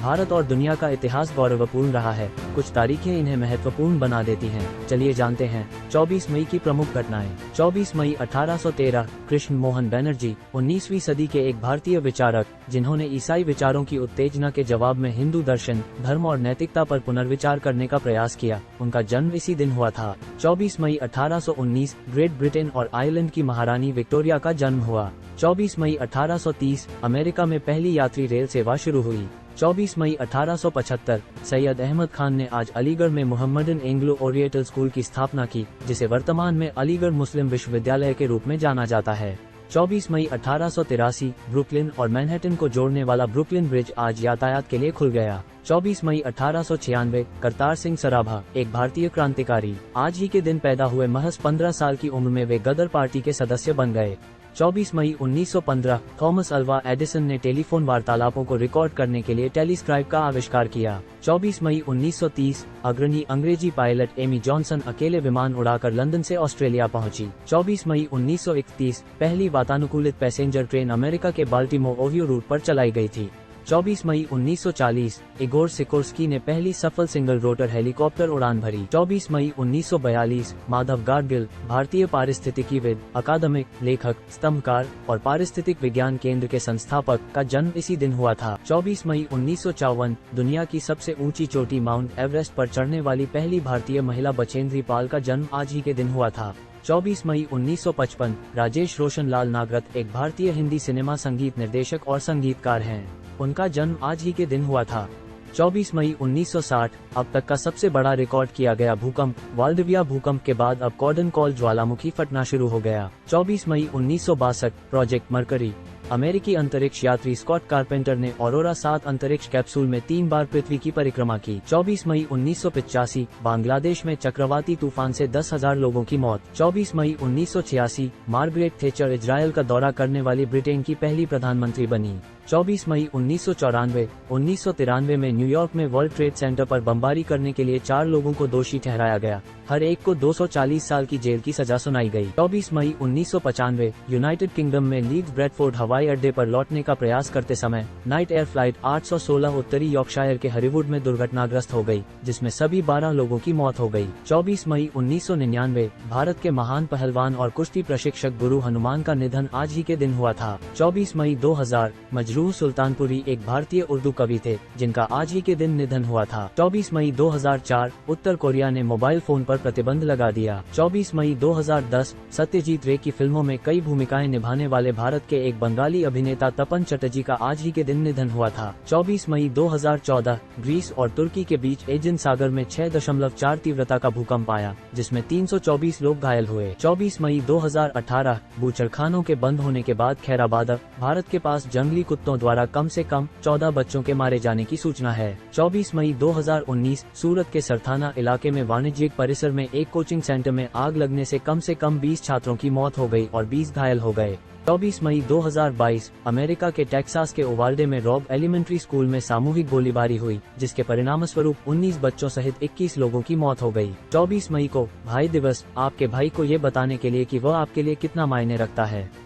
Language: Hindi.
भारत और दुनिया का इतिहास गौरवपूर्ण रहा है। कुछ तारीखें इन्हें महत्वपूर्ण बना देती हैं। चलिए जानते हैं 24 मई की प्रमुख घटनाएं। 24 मई 1813 कृष्ण मोहन बनर्जी 19वीं सदी के एक भारतीय विचारक, जिन्होंने ईसाई विचारों की उत्तेजना के जवाब में हिंदू दर्शन, धर्म और नैतिकता पर पुनर्विचार करने का प्रयास किया। उनका जन्म इसी दिन हुआ था। 24 मई 1819 ग्रेट ब्रिटेन और आयरलैंड की महारानी विक्टोरिया का जन्म हुआ। 24 मई 1830 अमेरिका में पहली यात्री रेल सेवा शुरू हुई। 24 मई 1875 सैयद अहमद खान ने आज अलीगढ़ में मुहम्मदन एंग्लो ओरिएंटल स्कूल की स्थापना की, जिसे वर्तमान में अलीगढ़ मुस्लिम विश्वविद्यालय के रूप में जाना जाता है। 24 मई 1883 ब्रुकलिन और मैनहट्टन को जोड़ने वाला ब्रुकलिन ब्रिज आज यातायात के लिए खुल गया। 24 मई 1896 करतार सिंह सराभा, एक भारतीय क्रांतिकारी, आज ही के दिन पैदा हुए। महज 15 साल की उम्र में वे गदर पार्टी के सदस्य बन गए। 24 मई 1915 थॉमस अल्वा एडिसन ने टेलीफोन वार्तालापों को रिकॉर्ड करने के लिए टेलीस्क्राइब का आविष्कार किया। 24 मई 1930 अग्रणी अंग्रेजी पायलट एमी जॉनसन अकेले विमान उड़ाकर लंदन से ऑस्ट्रेलिया पहुंची। 24 मई 1931 पहली वातानुकूलित पैसेंजर ट्रेन अमेरिका के बाल्टीमोर ओहियो रूट पर चलाई गई थी। 24 मई 1940 इगोर सिकोर्स्की ने पहली सफल सिंगल रोटर हेलीकॉप्टर उड़ान भरी। 24 मई 1942 माधव गाडगिल, भारतीय पारिस्थितिकीविद, अकादमिक, लेखक, स्तंभकार और पारिस्थितिक विज्ञान केंद्र के संस्थापक, का जन्म इसी दिन हुआ था। 24 मई 1954 दुनिया की सबसे ऊंची चोटी माउंट एवरेस्ट पर चढ़ने वाली पहली भारतीय महिला बछेंद्री पाल का जन्म आज ही के दिन हुआ था। 24 मई 1955 राजेश रोशन लाल नागरथ एक भारतीय हिंदी सिनेमा संगीत निर्देशक और संगीतकार हैं। उनका जन्म आज ही के दिन हुआ था। 24 मई 1960 अब तक का सबसे बड़ा रिकॉर्ड किया गया भूकंप। वाल्डविया भूकंप के बाद अब कॉर्डन कॉल ज्वालामुखी फटना शुरू हो गया। 24 मई 1962 प्रोजेक्ट मरकरी, अमेरिकी अंतरिक्ष यात्री स्कॉट कारपेंटर ने ऑरोरा 7 अंतरिक्ष कैप्सूल में 3 बार पृथ्वी की परिक्रमा की। 24 मई 1985 बांग्लादेश में चक्रवाती तूफान से 10,000 लोगों की मौत। 24 मई 1986 मार्गरेट थैचर इजरायल का दौरा करने वाली ब्रिटेन की पहली प्रधानमंत्री बनी। 24 मई 1993 में न्यूयॉर्क में वर्ल्ड ट्रेड सेंटर पर बमबारी करने के लिए 4 लोगों को दोषी ठहराया गया। हर एक को 240 साल की जेल की सजा सुनाई गई। 24 मई 1995 यूनाइटेड किंगडम में लीड्स ब्रैडफोर्ड हवाई अड्डे पर लौटने का प्रयास करते समय नाइट एयर फ्लाइट 816 उत्तरी यॉर्कशायर के हरीवुड में दुर्घटनाग्रस्त हो गई, जिसमें सभी 12 लोगों की मौत हो गई। 24 मई 1999 भारत के महान पहलवान और कुश्ती प्रशिक्षक गुरु हनुमान का निधन आज ही के दिन हुआ था। 24 मई 2000 मजरूह सुल्तानपुरी एक भारतीय उर्दू कवि थे, जिनका आज ही के दिन निधन हुआ था। 24 मई 2004 उत्तर कोरिया ने मोबाइल फोन पर प्रतिबंध लगा दिया। 24 मई 2010 सत्यजीत रे की फिल्मों में कई भूमिकाएं निभाने वाले भारत के एक बंगाली अभिनेता तपन चटर्जी का आज ही के दिन निधन हुआ था। 24 मई 2014 ग्रीस और तुर्की के बीच एजियन सागर में 6.4 तीव्रता का भूकंप आया, जिसमें 324 लोग घायल हुए। 24 मई 2018 बूचड़खानों के बंद होने के बाद खैराबाद, भारत के पास जंगली कुत्तों द्वारा कम से कम 14 बच्चों के मारे जाने की सूचना है। 24 मई 2019 सूरत के सरथाना इलाके में वाणिज्यिक परिसर में एक कोचिंग सेंटर में आग लगने से कम 20 छात्रों की मौत हो गई और 20 घायल हो गए। 24 मई 2022 अमेरिका के टेक्सास के उवाल्डे में रॉब एलिमेंट्री स्कूल में सामूहिक गोलीबारी हुई, जिसके परिणामस्वरूप 19 बच्चों सहित 21 लोगों की मौत हो गई। 24 मई को भाई दिवस, आपके भाई को ये बताने के लिए कि वह आपके लिए कितना मायने रखता है।